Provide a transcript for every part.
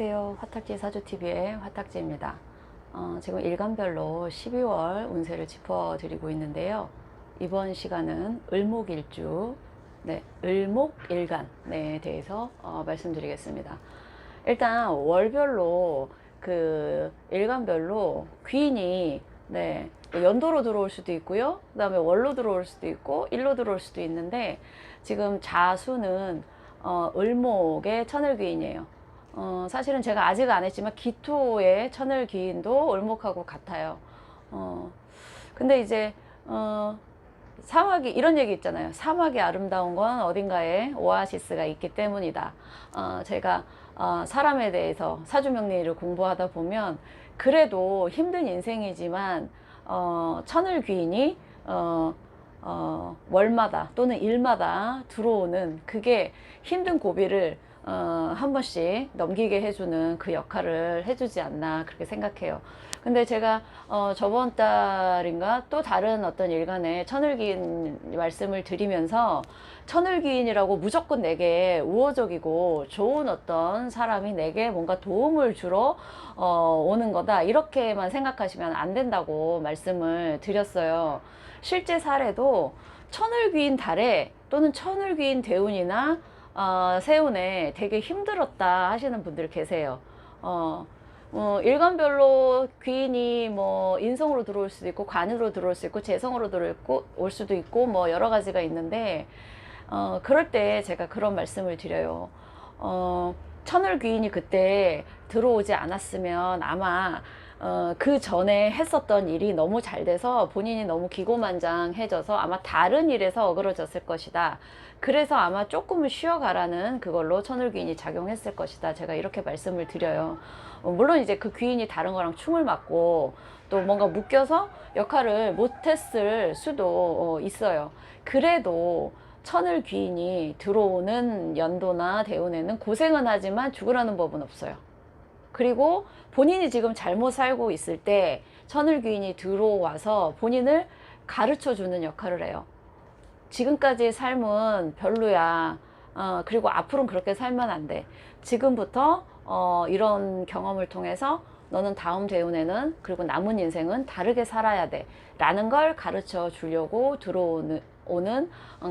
안녕하세요. 화탁지 사주TV의 화탁지입니다. 지금 일간별로 12월 운세를 짚어드리고 있는데요. 이번 시간은 을목일주, 을목일간에 대해서 말씀드리겠습니다. 일단 월별로 일간별로 귀인이 연도로 들어올 수도 있고요. 그 다음에 월로 들어올 수도 있고 일로 들어올 수도 있는데, 지금 자수는 을목의 천을귀인이에요. 사실은 제가 아직 안 했지만 기토의 천을귀인도 을목하고 같아요. 근데 이제 사막이, 이런 얘기 있잖아요. 사막이 아름다운 건 어딘가에 오아시스가 있기 때문이다. 제가 사람에 대해서 사주명리를 공부하다 보면 그래도 힘든 인생이지만 천을귀인이 월마다 또는 일마다 들어오는, 그게 힘든 고비를 한 번씩 넘기게 해주는 그 역할을 해주지 않나, 그렇게 생각해요. 근데 제가 저번 달인가 또 다른 어떤 일간에 천을기인 말씀을 드리면서, 천을기인이라고 무조건 내게 우호적이고 좋은 어떤 사람이 내게 뭔가 도움을 주러 오는 거다, 이렇게만 생각하시면 안 된다고 말씀을 드렸어요. 실제 사례도 천을귀인 달에 또는 천을귀인 대운이나 세운에 되게 힘들었다 하시는 분들 계세요. 일간별로 귀인이 뭐 인성으로 들어올 수도 있고, 관으로 들어올 수 있고, 재성으로 들어올 수도 있고, 뭐 여러 가지가 있는데, 그럴 때 제가 그런 말씀을 드려요. 천을귀인이 그때 들어오지 않았으면 아마 그 전에 했었던 일이 너무 잘 돼서 본인이 너무 기고만장해져서 아마 다른 일에서 어그러졌을 것이다. 그래서 아마 조금은 쉬어가라는 그걸로 천을귀인이 작용했을 것이다. 제가 이렇게 말씀을 드려요. 물론 이제 그 귀인이 다른 거랑 충을 맞고 또 뭔가 묶여서 역할을 못했을 수도 있어요. 그래도 천을귀인이 들어오는 연도나 대운에는 고생은 하지만 죽으라는 법은 없어요. 그리고 본인이 지금 잘못 살고 있을 때 천을귀인이 들어와서 본인을 가르쳐 주는 역할을 해요. 지금까지의 삶은 별로야. 그리고 앞으로는 그렇게 살면 안 돼. 지금부터 이런 경험을 통해서 너는 다음 대운에는, 그리고 남은 인생은 다르게 살아야 돼 라는 걸 가르쳐 주려고 들어오는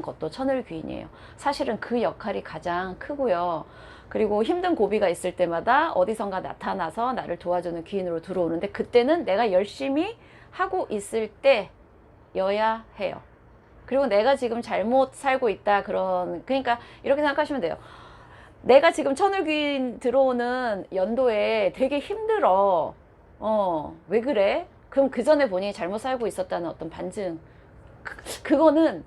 것도 천을귀인이에요. 사실은 그 역할이 가장 크고요. 그리고 힘든 고비가 있을 때마다 어디선가 나타나서 나를 도와주는 귀인으로 들어오는데, 그때는 내가 열심히 하고 있을 때여야 해요. 그리고 내가 지금 잘못 살고 있다, 그러니까 이렇게 생각하시면 돼요. 내가 지금 천을귀인 들어오는 연도에 되게 힘들어. 왜 그래? 그럼 그 전에 본인이 잘못 살고 있었다는 어떤 반증, 그거는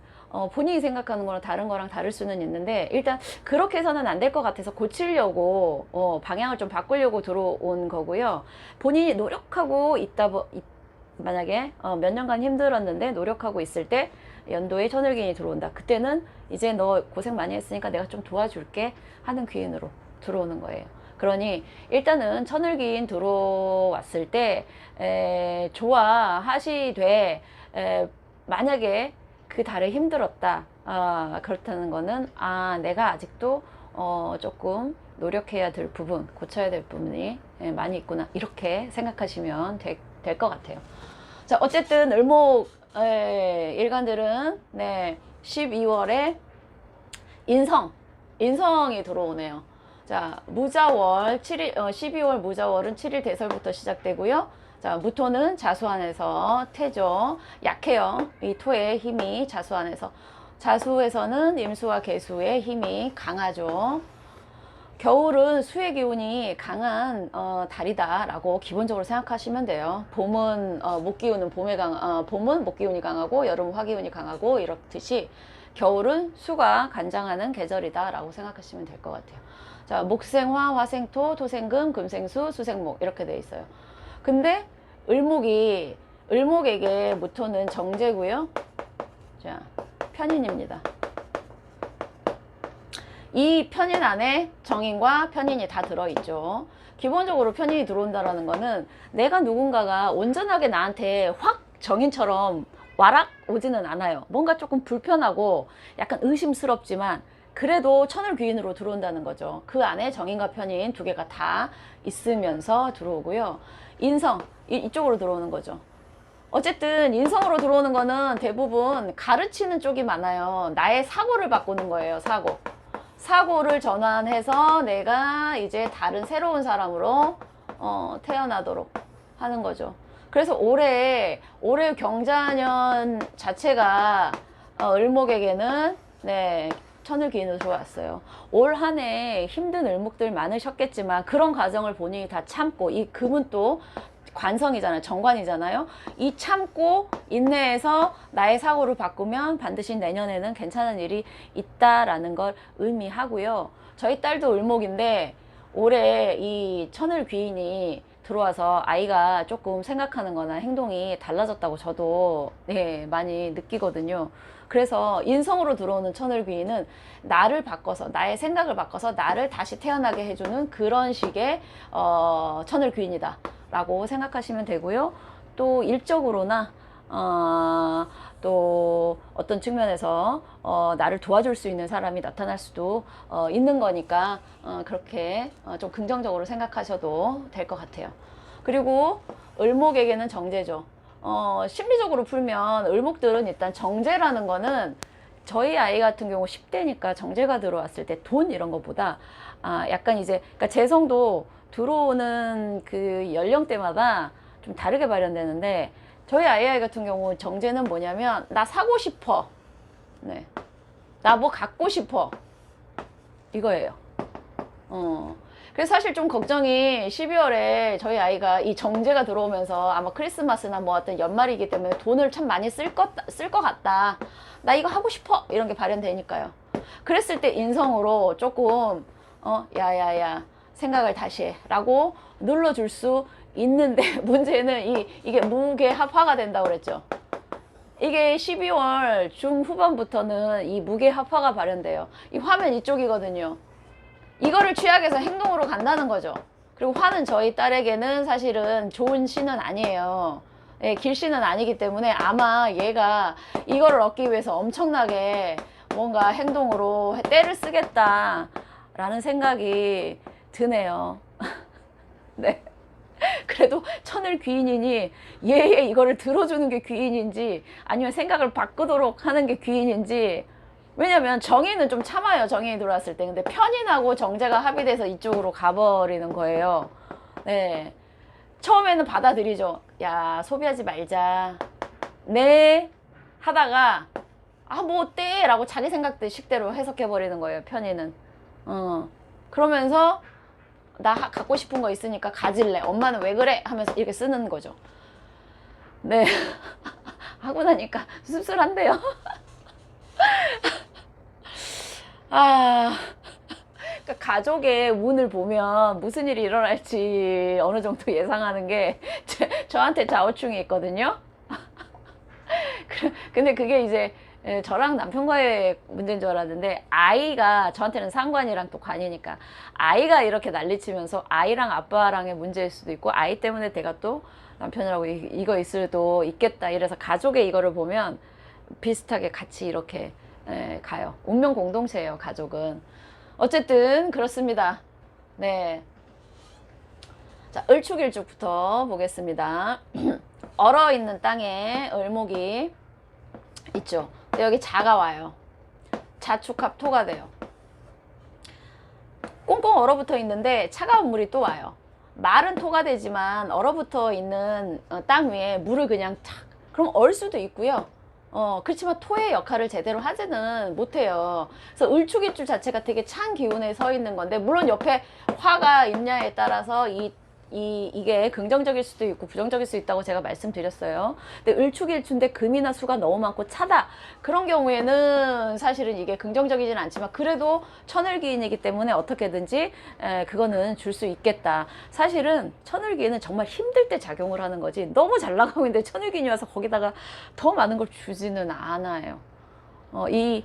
본인이 생각하는 거랑 다른 거랑 다를 수는 있는데, 일단 그렇게 해서는 안 될 것 같아서 고치려고 방향을 좀 바꾸려고 들어온 거고요. 본인이 노력하고 만약에 몇 년간 힘들었는데 노력하고 있을 때 연도에 천을귀인이 들어온다. 그때는 이제 너 고생 많이 했으니까 내가 좀 도와줄게 하는 귀인으로 들어오는 거예요. 그러니 일단은 천을귀인 들어왔을 때 좋아하시되, 만약에 그 달에 힘들었다, 그렇다는 거는 내가 아직도 조금 노력해야 될 부분, 고쳐야 될 부분이 많이 있구나, 이렇게 생각하시면 될 것 같아요. 자, 어쨌든 을목 일간들은 12월에 인성이 들어오네요. 자, 무자월 7일, 12월 무자월은 7일 대설부터 시작되고요. 자, 무토는 자수안에서 태죠. 약해요. 이 토의 힘이 자수안에서. 자수에서는 임수와 계수의 힘이 강하죠. 겨울은 수의 기운이 강한 달이다 라고 기본적으로 생각하시면 돼요. 봄은 목 기운은 봄은 목 기운이 강하고 여름은 화 기운이 강하고, 이렇듯이 겨울은 수가 간장하는 계절이다 라고 생각하시면 될 것 같아요. 자, 목생화, 화생토, 토생금, 금생수, 수생목, 이렇게 돼 있어요. 근데 을목에게 무토는 정제고요. 자, 편인입니다. 이 편인 안에 정인과 편인이 다 들어있죠. 기본적으로 편인이 들어온다라는 거는 내가 누군가가 온전하게 나한테 확 정인처럼 와락 오지는 않아요. 뭔가 조금 불편하고 약간 의심스럽지만 그래도 천을귀인으로 들어온다는 거죠. 그 안에 정인과 편인 두 개가 다 있으면서 들어오고요. 인성, 이쪽으로 들어오는 거죠. 어쨌든 인성으로 들어오는 거는 대부분 가르치는 쪽이 많아요. 나의 사고를 바꾸는 거예요. 사고를 전환해서 내가 이제 다른 새로운 사람으로 태어나도록 하는 거죠. 그래서 올해 경자년 자체가 을목에게는 네, 천을귀인으로 들어왔어요. 올 한 해 힘든 을목들 많으셨겠지만 그런 과정을 본인이 다 참고, 이 금은 또 관성이잖아요. 정관이잖아요. 이 참고 인내해서 나의 사고를 바꾸면 반드시 내년에는 괜찮은 일이 있다라는 걸 의미하고요. 저희 딸도 을목인데 올해 이 천을귀인이 들어와서 아이가 조금 생각하는 거나 행동이 달라졌다고 저도 네, 많이 느끼거든요. 그래서 인성으로 들어오는 천을귀인은 나를 바꿔서, 나의 생각을 바꿔서 나를 다시 태어나게 해주는 그런 식의 천을귀인이다 라고 생각하시면 되고요. 또 일적으로나 또 어떤 측면에서 나를 도와줄 수 있는 사람이 나타날 수도 있는 거니까 그렇게 좀 긍정적으로 생각하셔도 될 것 같아요. 그리고 을목에게는 정제죠. 심리적으로 풀면 을목들은 일단 정제라는 거는 저희 아이 같은 경우 10대니까 정제가 들어왔을 때 돈 이런 것보다 약간 이제 그러니까 재성도 들어오는 그 연령대마다 좀 다르게 발현되는데 저희 아이 같은 경우 정제는 뭐냐면 나 사고 싶어, 네, 나 뭐 갖고 싶어 이거예요. 그래서 사실 좀 걱정이 12월에 저희 아이가 이 정제가 들어오면서 아마 크리스마스나 뭐 어떤 연말이기 때문에 돈을 참 많이 쓸 것 같다. 나 이거 하고 싶어. 이런 게 발현되니까요. 그랬을 때 인성으로 조금, 야야야, 생각을 다시 해. 라고 눌러줄 수 있는데 문제는 이게 무게합화가 된다고 그랬죠. 이게 12월 중후반부터는 이 무게합화가 발현돼요. 이 화면 이쪽이거든요. 이거를 취약해서 행동으로 간다는 거죠. 그리고 화는 저희 딸에게는 사실은 좋은 시는 아니에요. 예, 길시는 아니기 때문에 아마 얘가 이거를 얻기 위해서 엄청나게 뭔가 행동으로 때를 쓰겠다라는 생각이 드네요. 네. 그래도 천을귀인이니 얘의 이거를 들어주는 게 귀인인지 아니면 생각을 바꾸도록 하는 게 귀인인지, 왜냐면 정인은 좀 참아요. 정인이 들어왔을 때. 근데 편인하고 정제가 합의돼서 이쪽으로 가버리는 거예요. 네. 처음에는 받아들이죠. 야, 소비하지 말자. 네. 하다가 뭐 어때? 라고 자기 생각대로 해석해버리는 거예요. 편인은. 그러면서 나 갖고 싶은 거 있으니까 가질래. 엄마는 왜 그래? 하면서 이렇게 쓰는 거죠. 네. 하고 나니까 씁쓸한데요. 그러니까 가족의 운을 보면 무슨 일이 일어날지 어느 정도 예상하는 게 저한테 좌우충이 있거든요. 근데 그게 이제 저랑 남편과의 문제인 줄 알았는데, 아이가 저한테는 상관이랑 또 관이니까 아이가 이렇게 난리치면서 아이랑 아빠랑의 문제일 수도 있고 아이 때문에 내가 또 남편이라고 이거 있을 수도 있겠다. 이래서 가족의 이거를 보면 비슷하게 같이 이렇게 가요. 운명 공동체예요, 가족은. 어쨌든 그렇습니다. 네. 자, 을축일축부터 보겠습니다. 얼어 있는 땅에 을목이 있죠. 근데 여기 자가 와요. 자축합 토가 돼요. 꽁꽁 얼어붙어 있는데 차가운 물이 또 와요. 마른 토가 되지만 얼어붙어 있는 땅 위에 물을 그냥 착, 그럼 얼 수도 있고요. 그렇지만 토의 역할을 제대로 하지는 못해요. 그래서 을축일축 자체가 되게 찬 기운에 서 있는 건데, 물론 옆에 화가 있냐에 따라서 이게 긍정적일 수도 있고 부정적일 수 있다고 제가 말씀드렸어요. 근데 을축일축인데 금이나 수가 너무 많고 차다. 그런 경우에는 사실은 이게 긍정적이진 않지만 그래도 천을기인이기 때문에 어떻게든지 그거는 줄 수 있겠다. 사실은 천을기인은 정말 힘들 때 작용을 하는 거지, 너무 잘 나가고 있는데 천을기인이 와서 거기다가 더 많은 걸 주지는 않아요. 이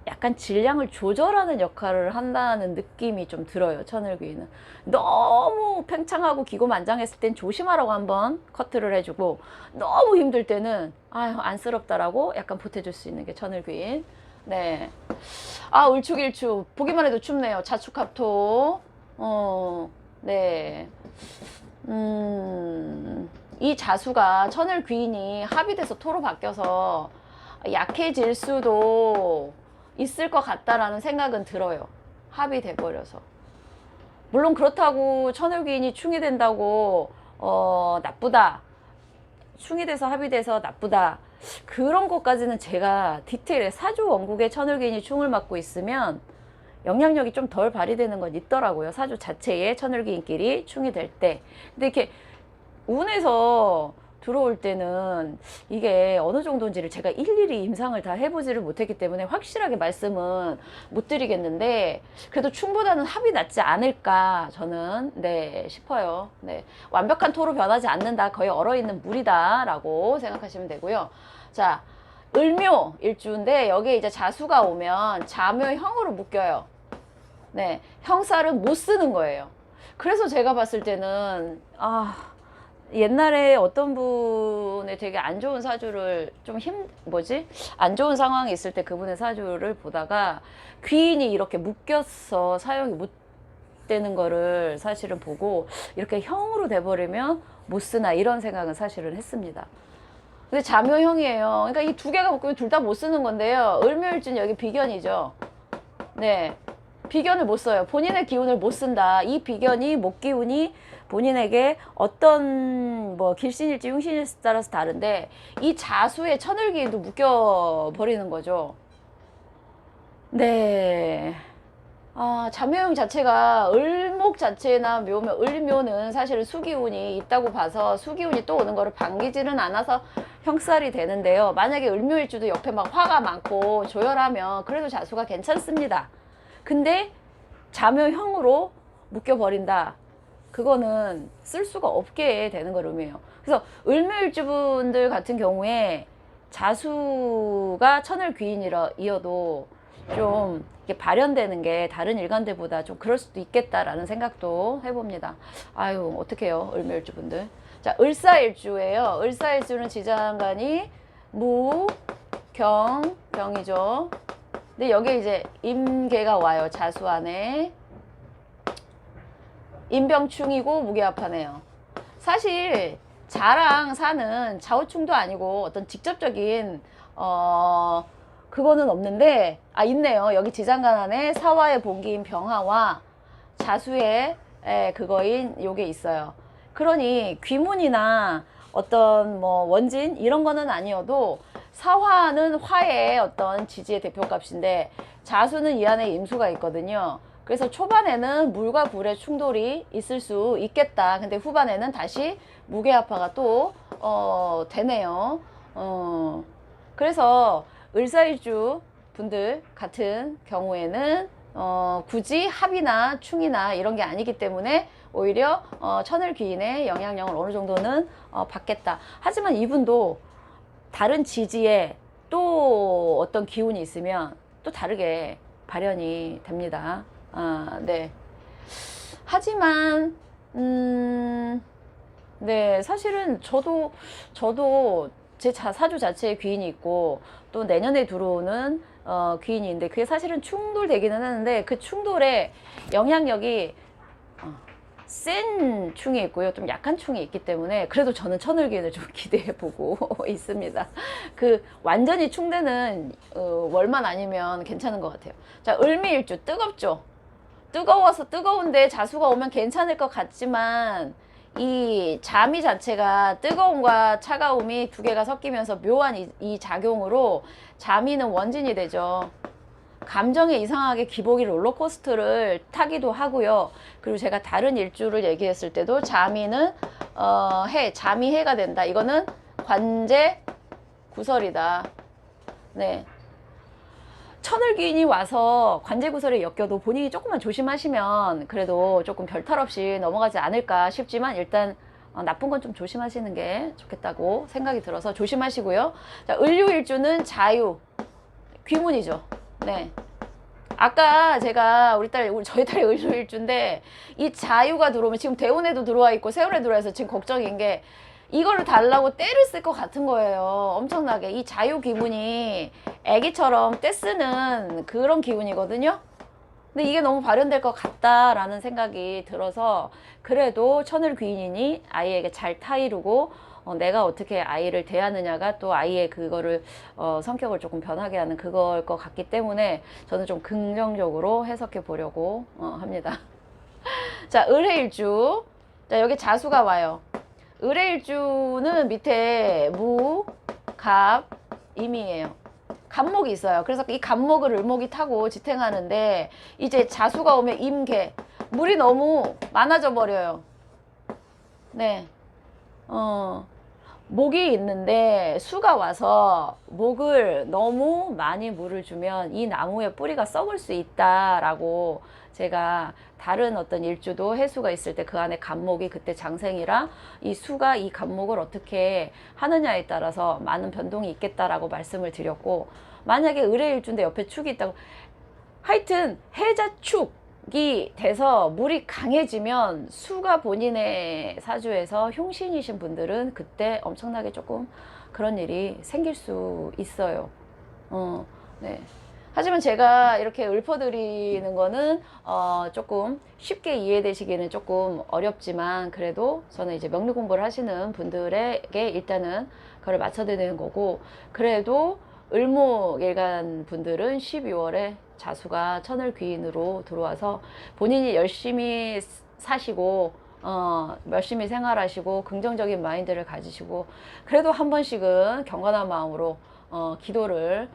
약간 질량을 조절하는 역할을 한다는 느낌이 좀 들어요. 천을귀인은 너무 팽창하고 기고만장했을 땐 조심하라고 한번 커트를 해주고, 너무 힘들 때는 아유 안쓰럽다라고 약간 보태줄 수 있는 게 천을귀인. 네. 아, 을축일축. 보기만 해도 춥네요. 자축합토. 네. 이 자수가 천을 귀인이 합이 돼서 토로 바뀌어서 약해질 수도 있을 것 같다라는 생각은 들어요. 합이 돼버려서. 물론 그렇다고 천을 귀인이 충이 된다고 나쁘다. 충이 돼서 합이 돼서 나쁘다. 그런 것까지는 제가 디테일에 사주 원국에 천을귀인이 충을 맡고 있으면 영향력이 좀 덜 발휘되는 건 있더라고요. 사주 자체에 천을귀인끼리 충이 될 때. 근데 이렇게 운에서 들어올 때는 이게 어느 정도인지를 제가 일일이 임상을 다 해보지를 못했기 때문에 확실하게 말씀은 못 드리겠는데, 그래도 충보다는 합이 낫지 않을까 저는 네 싶어요. 네, 완벽한 토로 변하지 않는다, 거의 얼어있는 물이다 라고 생각하시면 되고요. 자, 을묘 일주인데 여기에 이제 자수가 오면 자묘형으로 묶여요. 네, 형살은 못 쓰는 거예요. 그래서 제가 봤을 때는 옛날에 어떤 분의 되게 안 좋은 사주를 안 좋은 상황이 있을 때 그분의 사주를 보다가 귀인이 이렇게 묶여서 사용이 못 되는 거를 사실은 보고 이렇게 형으로 돼버리면 못 쓰나 이런 생각은 사실은 했습니다. 근데 자묘형이에요. 그러니까 이 두 개가 묶이면 둘 다 못 쓰는 건데요. 을묘일주는 여기 비견이죠. 네. 비견을 못 써요. 본인의 기운을 못 쓴다. 이 비견이 목기운이 본인에게 어떤 길신일지 흉신일지 따라서 다른데 이 자수의 천을기인도 묶여버리는 거죠. 네. 자묘형 자체가 을목 자체나 묘면, 을묘는 사실은 수기운이 있다고 봐서 수기운이 또 오는 거를 반기지는 않아서 형살이 되는데요. 만약에 을묘일주도 옆에 막 화가 많고 조열하면 그래도 자수가 괜찮습니다. 근데 자묘형으로 묶여버린다. 그거는 쓸 수가 없게 되는 걸 의미해요. 그래서 을묘일주분들 같은 경우에 자수가 천을귀인이어도 좀 이게 발현되는 게 다른 일간들보다 좀 그럴 수도 있겠다라는 생각도 해봅니다. 아유, 어떡해요, 을묘일주분들. 자, 을사일주예요. 을사일주는 지장간이 무, 경, 병이죠. 근데 여기 이제 임계가 와요. 자수 안에. 임병충이고 무게합하네요. 사실 자랑 사는 좌우충도 아니고 어떤 직접적인 그거는 없는데 있네요. 여기 지장간 안에 사화의 본기인 병화와 자수의 그거인 요게 있어요. 그러니 귀문이나 어떤 원진 이런 거는 아니어도 사화는 화의 어떤 지지의 대표값인데 자수는 이 안에 임수가 있거든요. 그래서 초반에는 물과 불의 충돌이 있을 수 있겠다. 근데 후반에는 다시 무게합화가 또 되네요. 그래서 을사일주 분들 같은 경우에는 굳이 합이나 충이나 이런 게 아니기 때문에 오히려 천을귀인의 영향력을 어느 정도는 받겠다. 하지만 이분도 다른 지지에 또 어떤 기운이 있으면 또 다르게 발현이 됩니다. 네. 하지만 네, 사실은 저도 제 사주 자체에 귀인이 있고 또 내년에 들어오는 귀인이 있는데 그게 사실은 충돌되기는 하는데 그 충돌에 영향력이 센 충이 있고요, 좀 약한 충이 있기 때문에 그래도 저는 천을귀인을 좀 기대해 보고 있습니다. 그 완전히 충되는 월만 아니면 괜찮은 것 같아요. 자, 을미일주 뜨겁죠. 뜨거워서 뜨거운데 자수가 오면 괜찮을 것 같지만 이 자미 자체가 뜨거움과 차가움이 두 개가 섞이면서 묘한 이 작용으로 자미는 원진이 되죠. 감정에 이상하게 기복이 롤러코스터를 타기도 하고요. 그리고 제가 다른 일주를 얘기했을 때도 자미는 자미해가 된다. 이거는 관제 구설이다. 네. 천을귀인이 와서 관제구설에 엮여도 본인이 조금만 조심하시면 그래도 조금 별탈 없이 넘어가지 않을까 싶지만 일단 나쁜 건 좀 조심하시는 게 좋겠다고 생각이 들어서 조심하시고요. 자, 을유일주는 자유, 귀문이죠. 네. 아까 제가 저희 딸이 을유일주인데 이 자유가 들어오면 지금 대운에도 들어와 있고 세운에 들어와서 지금 걱정인 게 이거를 달라고 떼를 쓸 것 같은 거예요. 엄청나게. 이 자유 기분이 애기처럼 떼 쓰는 그런 기분이거든요. 근데 이게 너무 발현될 것 같다라는 생각이 들어서 그래도 천을 귀인이니 아이에게 잘 타이르고 내가 어떻게 아이를 대하느냐가 또 아이의 그거를 성격을 조금 변하게 하는 그걸 것 같기 때문에 저는 좀 긍정적으로 해석해 보려고 합니다. 자, 을해일주. 자, 여기 자수가 와요. 을해일주는 밑에 무, 갑, 임이에요. 갑목이 있어요. 그래서 이 갑목을 을목이 타고 지탱하는데 이제 자수가 오면 임계. 물이 너무 많아져 버려요. 네. 목이 있는데 수가 와서 목을 너무 많이 물을 주면 이 나무의 뿌리가 썩을 수 있다라고 제가 다른 어떤 일주도 해수가 있을 때 그 안에 갑목이 그때 장생이라 이 수가 이 갑목을 어떻게 하느냐에 따라서 많은 변동이 있겠다라고 말씀을 드렸고, 만약에 을해일주인데 옆에 축이 있다고 하여튼 해자축이 돼서 물이 강해지면 수가 본인의 사주에서 흉신이신 분들은 그때 엄청나게 조금 그런 일이 생길 수 있어요. 네. 하지만 제가 이렇게 읊어드리는 거는 조금 쉽게 이해되시기는 조금 어렵지만 그래도 저는 이제 명리 공부를 하시는 분들에게 일단은 그걸 맞춰드리는 거고, 그래도 을목일간 분들은 12월에 자수가 천을 귀인으로 들어와서 본인이 열심히 사시고 열심히 생활하시고 긍정적인 마인드를 가지시고 그래도 한 번씩은 경건한 마음으로 기도를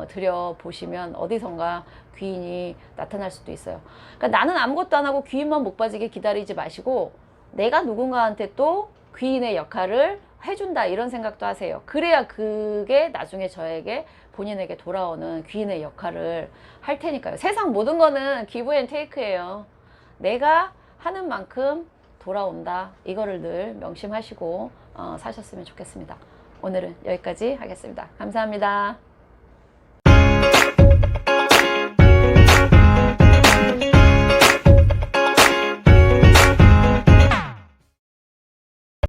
드려 보시면 어디선가 귀인이 나타날 수도 있어요. 그러니까 나는 아무것도 안 하고 귀인만 목 빠지게 기다리지 마시고 내가 누군가한테 또 귀인의 역할을 해준다 이런 생각도 하세요. 그래야 그게 나중에 저에게 본인에게 돌아오는 귀인의 역할을 할 테니까요. 세상 모든 거는 기브 앤 테이크예요. 내가 하는 만큼 돌아온다. 이거를 늘 명심하시고 사셨으면 좋겠습니다. 오늘은 여기까지 하겠습니다. 감사합니다.